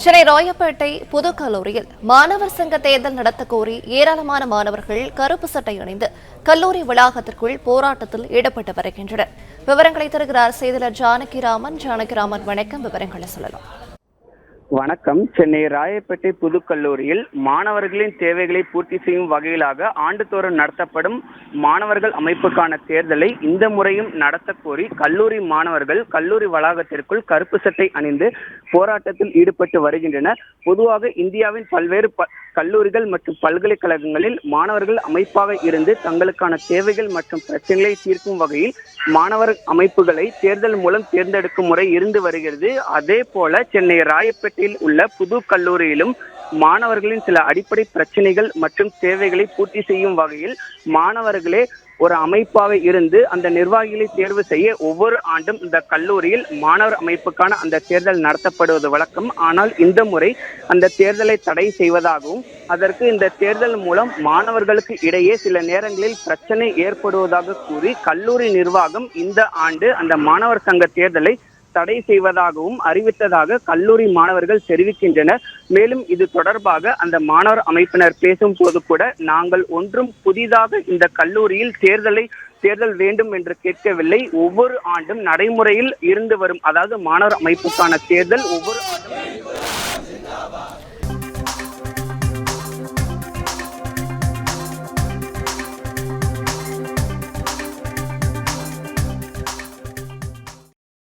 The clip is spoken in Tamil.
சென்னை ராயப்பேட்டை புது கல்லூரியில் மாணவர் சங்க தேர்தல் நடத்த கோரி ஏராளமான மாணவர்கள் கருப்பு சட்டை அணிந்து கல்லூரி வளாகத்திற்குள் போராட்டத்தில் ஈடுபட்டு வருகின்றனர். விவரங்களை தருகிறார் செய்தியாளர் ஜானகிராமன். வணக்கம், விவரங்களை சொல்லலாம். வணக்கம். சென்னை ராயப்பேட்டை புது கல்லூரியில் மாணவர்களின் தேவைகளை பூர்த்தி செய்யும் வகையிலாக ஆண்டுதோறும் நடத்தப்படும் மாணவர்கள் அமைப்புக்கான தேர்தலை இந்த முறையும் நடத்த கோரி கல்லூரி மாணவர்கள் கல்லூரி வளாகத்திற்குள் கருப்பு சட்டை அணிந்து போராட்டத்தில் ஈடுபட்டு வருகின்றனர். பொதுவாக இந்தியாவின் பல்வேறு கல்லூரிகள் மற்றும் பல்கலைக்கழகங்களில் மாணவர்கள் அமைப்பாக இருந்து தங்களுக்கான தேவைகள் மற்றும் பிரச்சனைகளை தீர்க்கும் வகையில் மாணவர் அமைப்புகளை தேர்தல் மூலம் தேர்ந்தெடுக்கும் முறை இருந்து வருகிறது. அதே போல சென்னை ராயப்பேட்டையில் உள்ள புது கல்லூரியிலும் மாணவர்களின் சில அடிப்படை பிரச்சனைகள் மற்றும் தேவைகளை பூர்த்தி செய்யும் வகையில் மாணவர்களே ஒரு அமைப்பாக இருந்து அந்த நிர்வாகிகளை தேர்வு செய்ய ஒவ்வொரு ஆண்டும் இந்த கல்லூரியில் மாணவர் அமைப்புக்கான அந்த தேர்தல் நடத்தப்படுவது வழக்கம். ஆனால் இந்த முறை அந்த தேர்தலை தடை செய்வதாகவும் அதற்கு இந்த தேர்தல் மூலம் மாணவர்களுக்கு இடையே சில நேரங்களில் பிரச்சனை ஏற்படுவதாக கூறி கல்லூரி நிர்வாகம் இந்த ஆண்டு அந்த மாணவர் சங்க தேர்தலை தடை செய்வதாகவும் அறிவித்ததாக கல்லூரி மாணவர்கள் தெரிவிக்கின்றனர். மேலும் இது தொடர்பாக அந்த மாணவர் அமைப்பினர் பேசும் போது கூட நாங்கள் ஒன்றும் புதிதாக இந்த கல்லூரியில் தேர்தல் வேண்டும் என்று கேட்கவில்லை. ஒவ்வொரு ஆண்டும் நடைமுறையில் இருந்து வரும், அதாவது மாணவர் அமைப்புக்கான தேர்தல் ஒவ்வொரு ஆண்டும்